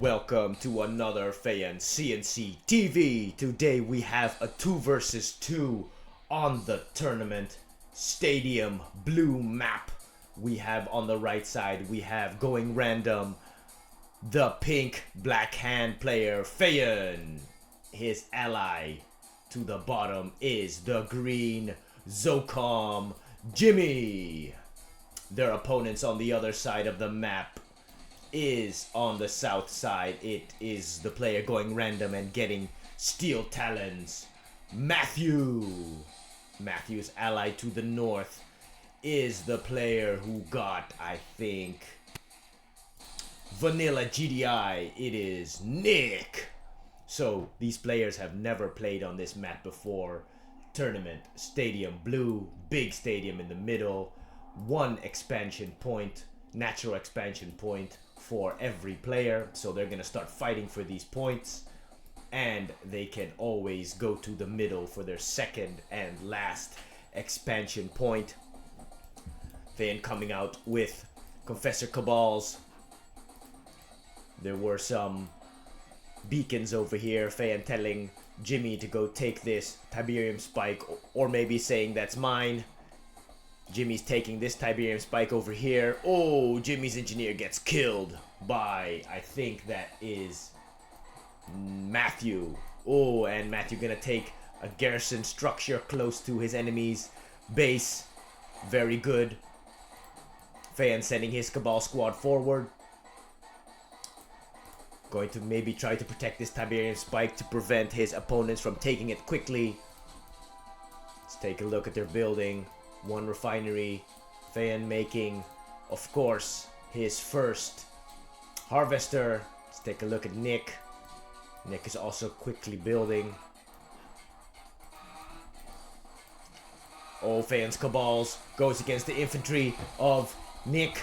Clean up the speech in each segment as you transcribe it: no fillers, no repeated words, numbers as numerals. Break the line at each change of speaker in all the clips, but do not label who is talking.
Welcome to another FeyanCnCtv. Today we have a 2 versus 2 on the tournament stadium blue map. We have on the right side, we have going random, the pink black hand player Feyan. His ally to the bottom is the green Zocom Jimmy. Their opponents on the other side of the map is on the south side. It is the player going random and getting steel talons, Matthew. Matthew's ally to the north is the player who got, I think, vanilla GDI. It is Nick. So these players have never played on this map before. Tournament stadium blue, big stadium in the middle, one expansion point, natural expansion point for every player, so they're gonna start fighting for these points, and they can always go to the middle for their second and last expansion point. Then coming out with Confessor Cabals. There were some beacons over here. Feyan telling Jimmy to go take this Tiberium spike, or maybe saying that's mine. Jimmy's taking this Tiberium spike over here. Oh, Jimmy's engineer gets killed by, I think that is Matthew. Oh, and Matthew gonna take a garrison structure close to his enemy's base. Very good. Feyan sending his Cabal squad forward. Going to maybe try to protect this Tiberium spike to prevent his opponents from taking it quickly. Let's take a look at their building. One refinery. Feyan making, of course, his first harvester. Let's take a look at Nick. Nick is also quickly building. Oh, Feyan's Cabals goes against the infantry of Nick.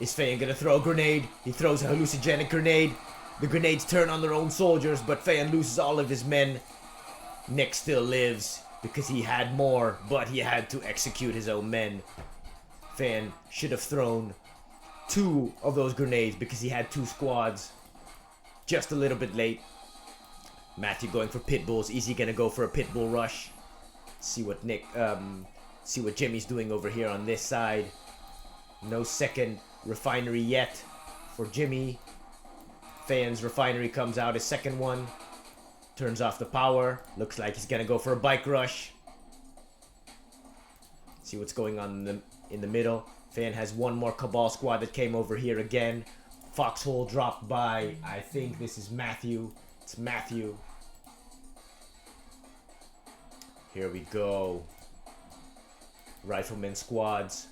Is Feyan gonna throw a grenade? He throws a hallucinogenic grenade. The grenades turn on their own soldiers, but Feyan loses all of his men. Nick still lives because he had more, but he had to execute his own men. Feyan should have thrown 2 of those grenades because he had 2 squads. Just a little bit late. Matthew going for pit bulls. Is he gonna go for a pit bull rush? See what Jimmy's doing over here on this side. No second refinery yet for Jimmy. Feyan's refinery comes out, his second one. Turns off the power. Looks like he's gonna go for a bike rush. See what's going on in the middle. Feyan has one more Cabal squad that came over here again. Foxhole dropped by, I think this is Matthew. It's Matthew. Here we go. Rifleman squads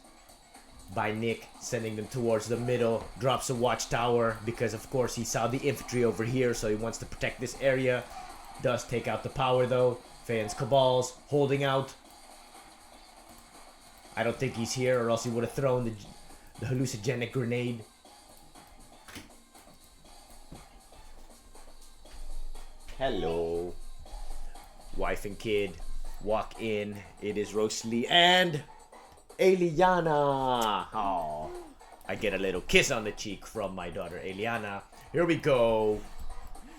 by Nick, sending them towards the middle. Drops a watchtower because of course he saw the infantry over here, so he wants to protect this area. Does take out the power though. Feyan's Cabals holding out. I don't think he's here, or else he would have thrown the hallucinogenic grenade. Hello. Wife and kid walk in. It is Rosalie and Eliana. Oh, I get a little kiss on the cheek from my daughter Eliana. Here we go.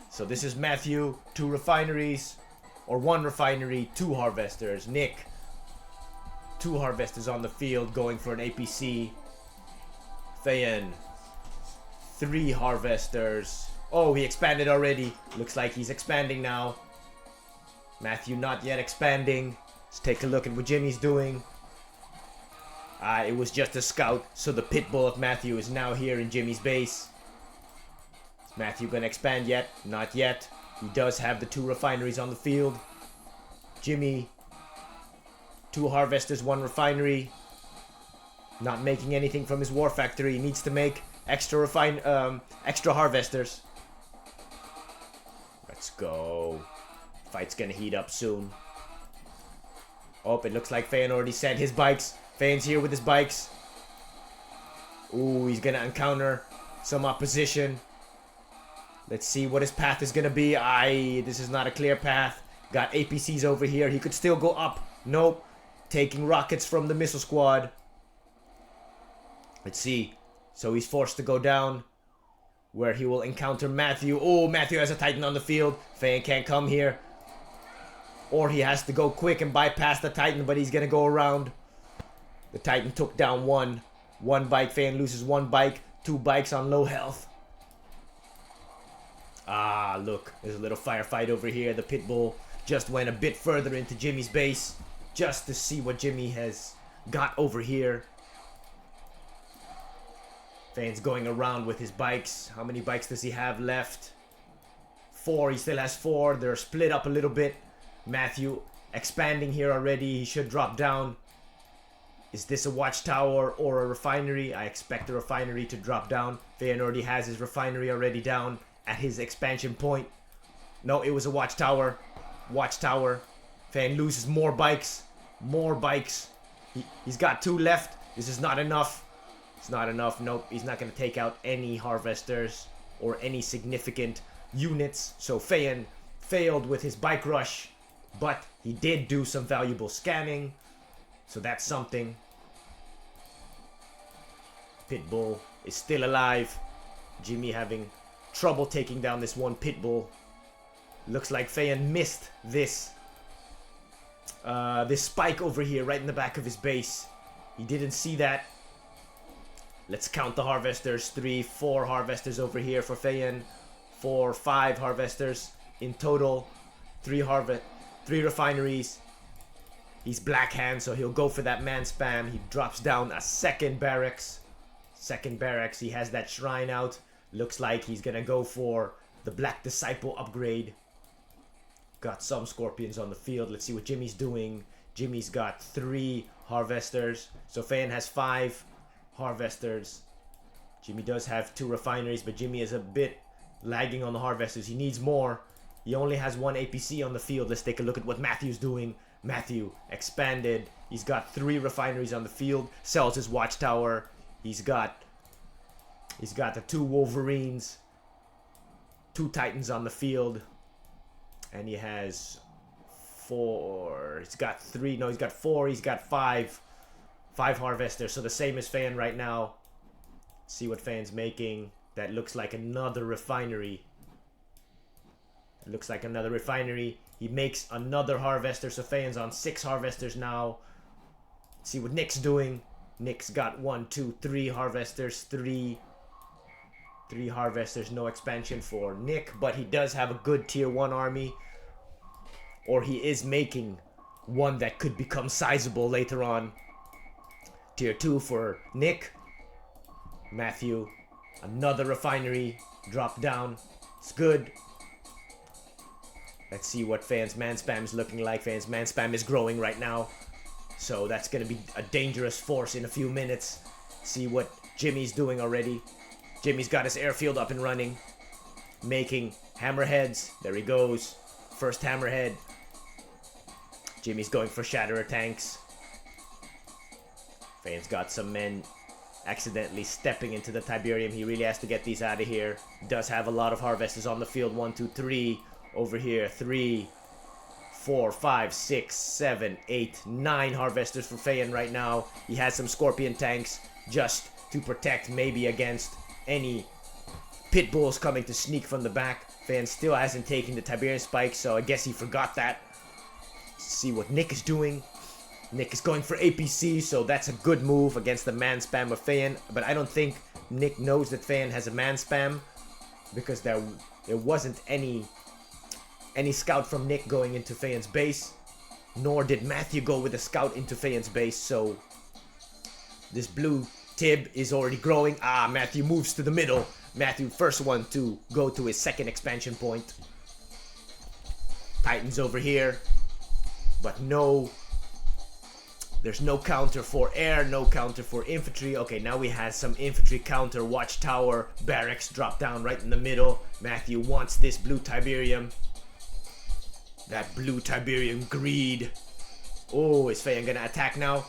So this is Matthew, 2 refineries, or 1 refinery, 2 harvesters. Nick, 2 harvesters on the field going for an APC. Feyan, 3 harvesters. Oh, he expanded already. Looks like he's expanding now. Matthew not yet expanding. Let's take a look at what Jimmy's doing. It was just a scout, so the pit bull of Matthew is now here in Jimmy's base. Is Matthew gonna expand yet? Not yet. He does have the 2 refineries on the field. Jimmy, 2 harvesters, 1 refinery. Not making anything from his war factory. He needs to make extra extra harvesters. Let's go. Fight's gonna heat up soon. Oh, it looks like Feyan already sent his bikes. Feyan's here with his bikes. Ooh, he's gonna encounter some opposition. Let's see what his path is gonna be. This is not a clear path. Got APCs over here. He could still go up. Nope. Taking rockets from the missile squad. Let's see. So he's forced to go down, where he will encounter Matthew. Oh, Matthew has a Titan on the field. Feyan can't come here. Or he has to go quick and bypass the Titan, but he's gonna go around. The Titan took down one. One bike. Feyan loses one bike. Two bikes on low health. Ah, look. There's a little firefight over here. The Pitbull just went a bit further into Jimmy's base, just to see what Jimmy has got over here. Feyan's going around with his bikes. How many bikes does he have left? 4. He still has 4. They're split up a little bit. Matthew expanding here already. He should drop down. Is this a watchtower or a refinery? I expect the refinery to drop down. Feyan already has his refinery already down at his expansion point. No, it was a watchtower. Watchtower. Feyan loses more bikes. More bikes. He's got 2 left. This is not enough. It's not enough. Nope, he's not going to take out any harvesters or any significant units. So Feyan failed with his bike rush, but he did do some valuable scanning. So that's something. Pitbull is still alive. Jimmy having trouble taking down this one Pitbull. Looks like Feyan missed this this spike over here right in the back of his base. He didn't see that. Let's count the harvesters. 3, 4 harvesters over here for Feyan. 4, 5 harvesters in total. 3 refineries. He's black hand, so he'll go for that man spam. He drops down a second barracks. Second barracks. He has that shrine out. Looks like he's gonna go for the Black Disciple upgrade. Got some scorpions on the field. Let's see what Jimmy's doing. Jimmy's got 3 harvesters. So Feyan has 5 harvesters. Jimmy does have 2 refineries, but Jimmy is a bit lagging on the harvesters. He needs more. He only has 1 APC on the field. Let's take a look at what Matthew's doing. Matthew expanded. He's got 3 refineries on the field. Sells his watchtower. He's got the 2 Wolverines, 2 Titans on the field, and he has 4. He's got 3. No, he's got 4. He's got 5 harvesters. So the same as Feyan right now. See what Feyan's making. That looks like another refinery. It looks like another refinery. He makes another harvester. So Feyan's on 6 harvesters now. See what Nick's doing. Nick's got 1, 2, 3 harvesters. 3 harvesters. No expansion for Nick, but he does have a good tier 1 army. Or he is making one that could become sizable later on. Tier 2 for Nick. Matthew, another refinery. Drop down. It's good. Let's see what Feyan's man spam is looking like. Feyan's man spam is growing right now. So that's going to be a dangerous force in a few minutes. See what Jimmy's doing already. Jimmy's got his airfield up and running. Making hammerheads. There he goes. First hammerhead. Jimmy's going for shatterer tanks. Feyan's got some men accidentally stepping into the Tiberium. He really has to get these out of here. Does have a lot of harvesters on the field. 1, 2, 3. Over here. 3, 4, 5, 6, 7, 8, 9 harvesters for Feyan right now. He has some scorpion tanks just to protect maybe against any pit bulls coming to sneak from the back. Feyan still hasn't taken the Tiberian spike, so I guess he forgot that. See what Nick is doing. Nick is going for APC, so that's a good move against the man spam of Feyan. But I don't think Nick knows that Feyan has a man spam, because there wasn't any scout from Nick going into Feyan's base, nor did Matthew go with a scout into Feyan's base. So this blue Tib is already growing. Ah, Matthew moves to the middle. Matthew, first one to go to his second expansion point. Titans over here, but no, there's no counter for air, no counter for infantry. Okay, now we have some infantry counter. Watchtower, barracks drop down right in the middle. Matthew wants this blue Tiberium. That blue Tiberium greed. Oh, is Feyan gonna attack now?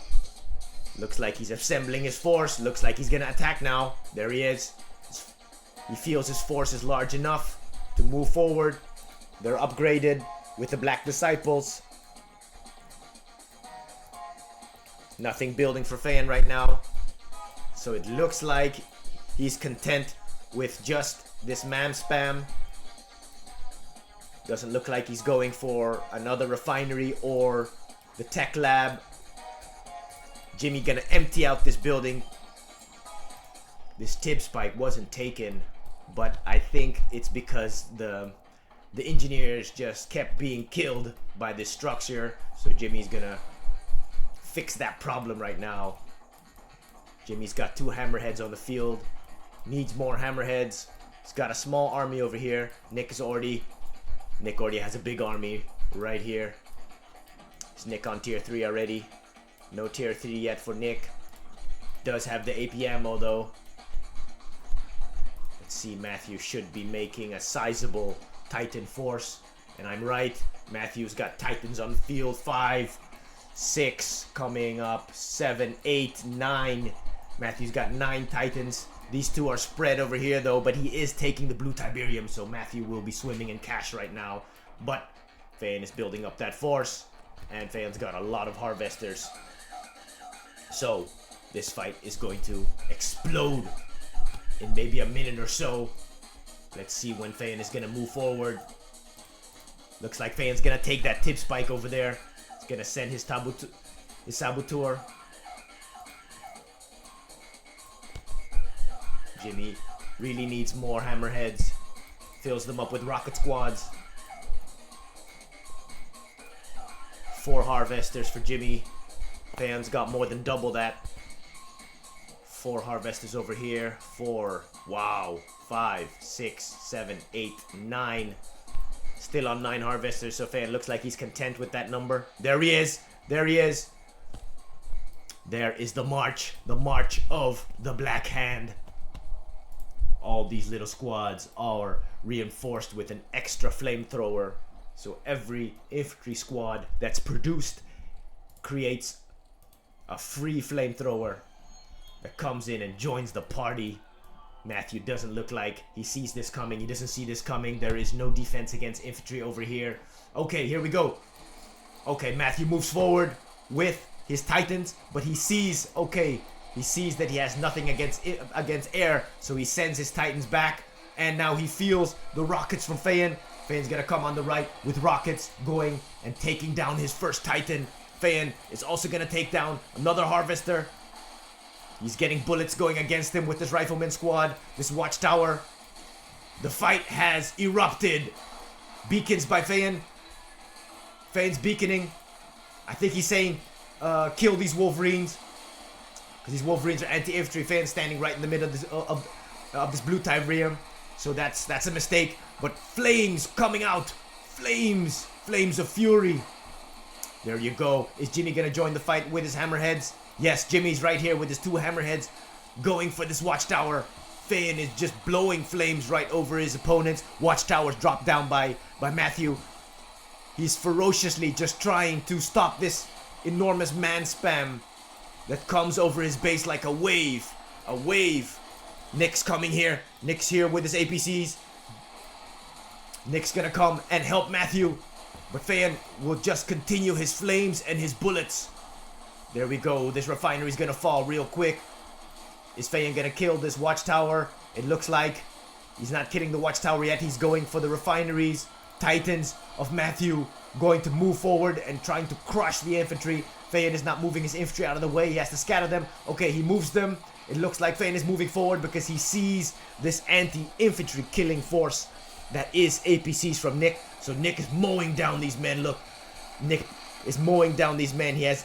Looks like he's assembling his force. Looks like he's gonna attack now. There he is. He feels his force is large enough to move forward. They're upgraded with the Black Disciples. Nothing building for Feyan right now. So it looks like He's content with just this man spam. Doesn't look like he's going for another refinery or the tech lab. Jimmy gonna empty out this building. This tib spike wasn't taken, but I think it's because the engineers just kept being killed by this structure. So Jimmy's gonna fix that problem right now. Jimmy's got 2 hammerheads on the field. Needs more hammerheads. He's got a small army over here. Nick already has a big army right here. Is Nick on tier 3 already? No tier 3 yet for Nick. Does have the AP ammo though. Let's see, Matthew should be making a sizable Titan force. And I'm right. Matthew's got Titans on the field. 5, 6 coming up. 7, 8, 9. Matthew's got 9 Titans. These 2 are spread over here though, but he is taking the blue Tiberium, so Matthew will be swimming in cash right now. But Feyan is building up that force, and Feyan's got a lot of harvesters. So this fight is going to explode in maybe a minute or so. Let's see when Feyan is gonna move forward. Looks like Feyan's gonna take that tip spike over there. He's gonna send his saboteur. Jimmy really needs more hammerheads. Fills them up with rocket squads. 4 harvesters for Jimmy. Feyan's got more than double that. 4 harvesters over here. 4. Wow. 5, 6, 7, 8, 9. Still on 9 harvesters, so Feyan looks like he's content with that number. There he is. There he is. There is the march. The march of the Black Hand. All these little squads are reinforced with an extra flamethrower. So every infantry squad that's produced creates a free flamethrower that comes in and joins the party. Matthew doesn't look like he sees this coming. He doesn't see this coming. There is no defense against infantry over here. Okay, here we go. Okay, Matthew moves forward with his Titans, but he sees, okay, he sees that he has nothing against air, so he sends his Titans back, and now he feels the rockets from Feyan. Feyan's gonna come on the right with rockets going and taking down his first Titan. Feyan is also gonna take down another harvester. He's getting bullets going against him with this rifleman squad, this watchtower. The fight has erupted. Beacons by Feyan. Feyan's beaconing. I think he's saying, kill these Wolverines. Because these Wolverines are anti-infantry. Feyan's standing right in the middle of this blue Tiberium. So that's a mistake. But flames coming out. Flames. Flames of fury. There you go. Is Jimmy gonna join the fight with his hammerheads? Yes, Jimmy's right here with his 2 hammerheads going for this watchtower. Feyan is just blowing flames right over his opponents. Watchtowers dropped down by Matthew. He's ferociously just trying to stop this enormous man spam that comes over his base like a wave. A wave. Nick's coming here. Nick's here with his APCs. Nick's gonna come and help Matthew. But Feyan will just continue his flames and his bullets. There we go. This refinery's gonna fall real quick. Is Feyan gonna kill this watchtower? It looks like he's not killing the watchtower yet. He's going for the refineries. Titans of Matthew going to move forward and trying to crush the infantry. Feyan is not moving his infantry out of the way. He has to scatter them. Okay, he moves them. It looks like Feyan is moving forward because he sees this anti-infantry killing force that is APCs from Nick. So Nick is mowing down these men. Look, Nick is mowing down these men. He has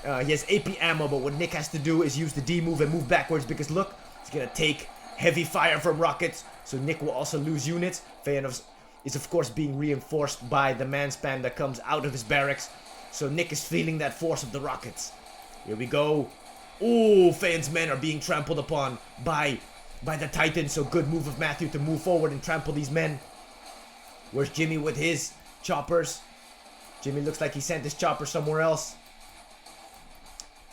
AP ammo, but what Nick has to do is use the D move and move backwards because look, he's gonna take heavy fire from rockets. So Nick will also lose units. Feyan is of course being reinforced by the man spam that comes out of his barracks. So Nick is feeling that force of the rockets. Here we go. Ooh, Feyan's men are being trampled upon by the Titans. So good move of Matthew to move forward and trample these men. Where's Jimmy with his choppers? Jimmy looks like he sent his chopper somewhere else.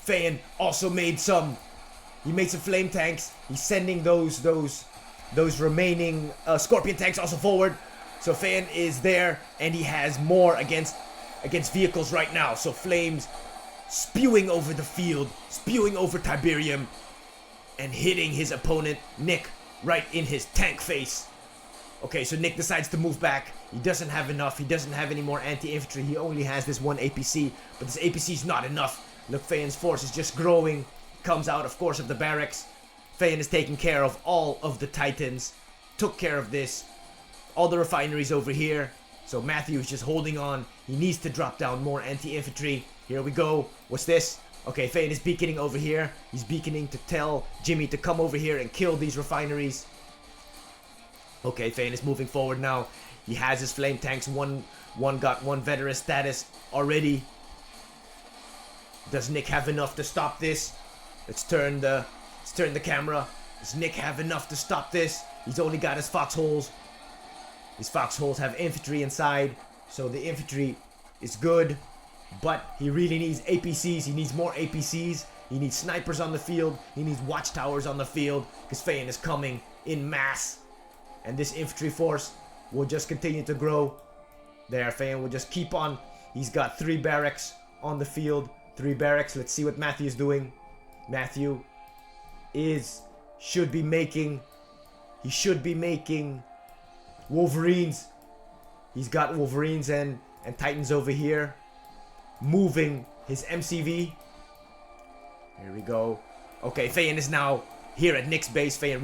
Feyan also made some. He made some flame tanks. He's sending those remaining scorpion tanks also forward. So Feyan is there, and he has more against vehicles right now. So flames spewing over the field, spewing over Tiberium. and hitting his opponent, Nick, right in his tank face. Okay, so Nick decides to move back. He doesn't have enough. He doesn't have any more anti-infantry. He only has this one APC, but this APC is not enough. Look, Feyan's force is just growing. Comes out, of course, of the barracks. Feyan is taking care of all of the Titans. Took care of this. All the refineries over here. So Matthew is just holding on. He needs to drop down more anti-infantry. Here we go. What's this? Okay, Feyan is beaconing over here. He's beaconing to tell Jimmy to come over here and kill these refineries. Okay, Feyan is moving forward now. He has his flame tanks. One got one veteran status already. Does Nick have enough to stop this? Let's turn the camera. Does Nick have enough to stop this? He's only got his foxholes. His foxholes have infantry inside, so the infantry is good. But he really needs APCs. He needs more APCs. He needs snipers on the field. He needs watchtowers on the field, because Feyan is coming in mass. And this infantry force will just continue to grow. There, Feyan will just keep on. He's got 3 barracks on the field. 3 barracks. Let's see what Matthew is doing. Matthew should be making Wolverines. He's got Wolverines and Titans over here. Moving his MCV. Here we go. Okay, Feyan is now here at Nick's base. Feyan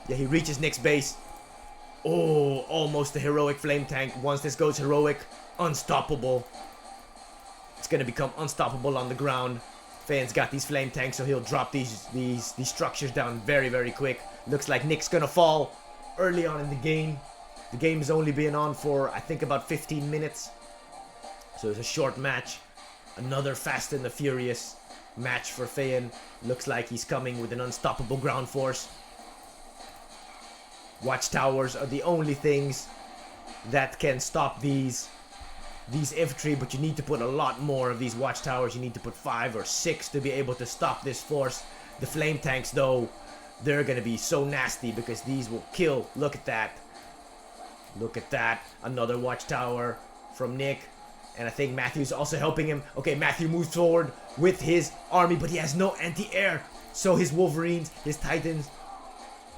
he reaches Nick's base. Oh, almost a heroic flame tank. Once this goes heroic, unstoppable. It's gonna become unstoppable on the ground. Feyan's got these flame tanks, so he'll drop these structures down very, very quick. Looks like Nick's gonna fall early on in the game. The game has only been on for, I think, about 15 minutes. So it's a short match. Another Fast and the Furious match for Feyan. Looks like he's coming with an unstoppable ground force. Watchtowers are the only things that can stop these infantry, but you need to put a lot more of these watchtowers. You need to put 5 or 6 to be able to stop this force. The flame tanks, though, they're gonna be so nasty because these will kill. Look at that. Look at that. Another watchtower from Nick. And I think Matthew's also helping him. Okay, Matthew moves forward with his army, but he has no anti-air. So his Wolverines, his Titans,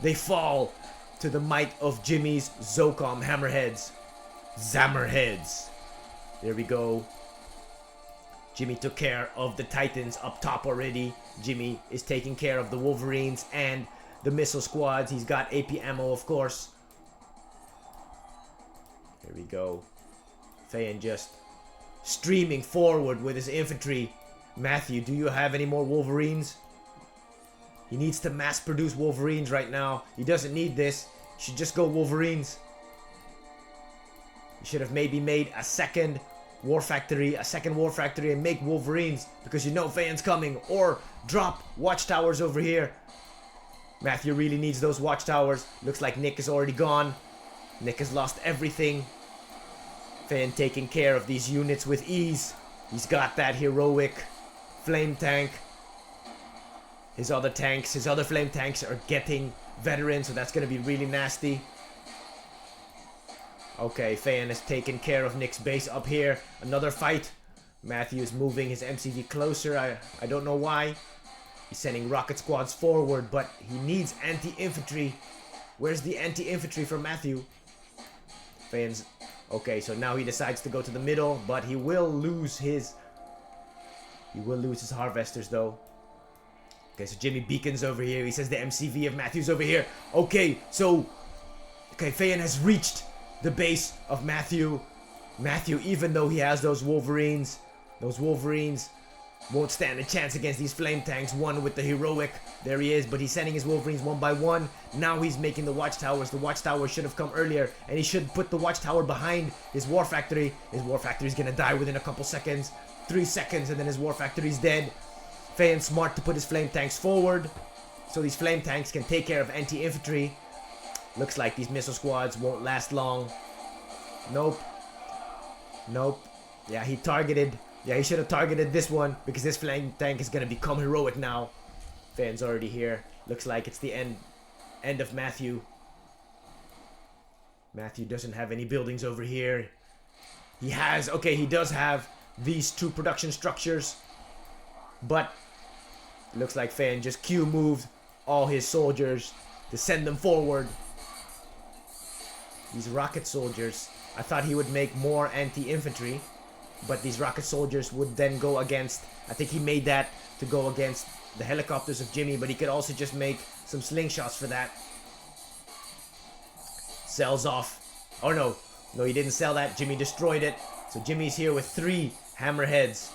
they fall to the might of Jimmy's Zocom Hammerheads. Zammerheads. There we go. Jimmy took care of the Titans up top already. Jimmy is taking care of the Wolverines and the missile squads. He's got AP ammo, of course. There we go. Feyan just streaming forward with his infantry. Matthew, do you have any more Wolverines? He needs to mass produce Wolverines right now. He doesn't need this. He should just go Wolverines. He should have maybe made a second war factory and make Wolverines, because you know Feyan's coming. Or drop watchtowers over here. Matthew really needs those watchtowers. Looks like Nick is already gone. Nick has lost everything. Feyan taking care of these units with ease. He's got that heroic flame tank. His other flame tanks are getting veterans, so that's going to be really nasty. Okay, Feyan has taken care of Nick's base up here. Another fight. Matthew is moving his MCV closer. I don't know why. He's sending rocket squads forward, but he needs anti-infantry. Where's the anti-infantry from Matthew? Feyan's... Okay, so now he decides to go to the middle, but he will lose his harvesters, though. Okay, so Jimmy beacons over here. He says the MCV of Matthew's over here. Okay, so... Okay, Feyan has reached the base of Matthew. Matthew, even though he has those Wolverines won't stand a chance against these flame tanks. One with the heroic. There he is, but he's sending his Wolverines one by one. Now he's making the watchtowers. The watchtower should have come earlier, and he should put the watchtower behind his war factory. His war factory is gonna die within a couple seconds. 3 seconds, and then his war factory is dead. Feyan's smart to put his flame tanks forward, so these flame tanks can take care of anti-infantry. Looks like these missile squads won't last long. Nope. Yeah, he should have targeted this one, because this flame tank is gonna become heroic now. Feyan's already here. Looks like it's the end of Matthew. Matthew doesn't have any buildings over here. He does have these 2 production structures, but looks like Feyan just Q moved all his soldiers to send them forward. These rocket soldiers, I thought he would make more anti-infantry, but these rocket soldiers would then go against, I think he made that to go against the helicopters of Jimmy, but he could also just make some slingshots for that. Sells off. Oh no, no, he didn't sell that. Jimmy destroyed it. So Jimmy's here with 3 hammerheads.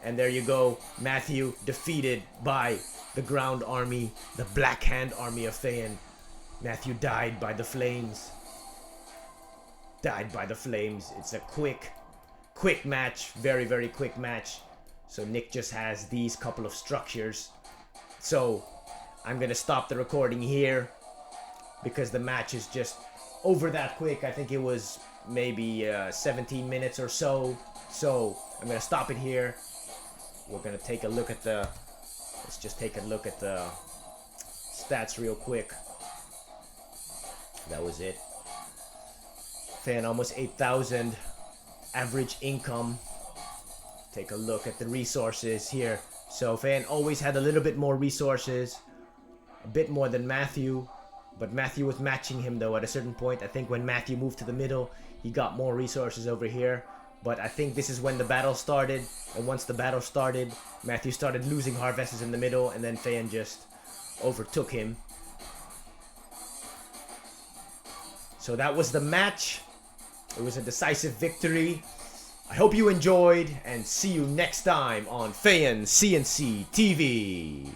And there you go, Matthew defeated by the ground army, the Black Hand army of Feyan. Matthew died by the flames. Died by the flames. It's a quick match. Very, very quick match. So Nick just has these couple of structures. So I'm gonna stop the recording here because the match is just over that quick. I think it was maybe 17 minutes or so. So I'm gonna stop it here. We're gonna take a look at the, let's just take a look at the stats real quick. That was it. Feyan almost 8,000 average income. Take a look at the resources here. So Feyan always had a little bit more resources, a bit more than Matthew, but Matthew was matching him though at a certain point. I think when Matthew moved to the middle, he got more resources over here. But I think this is when the battle started, and once the battle started, Matthew started losing harvests in the middle, and then Feyan just overtook him. So that was the match. It was a decisive victory. I hope you enjoyed, and see you next time on FeyanCnCtv.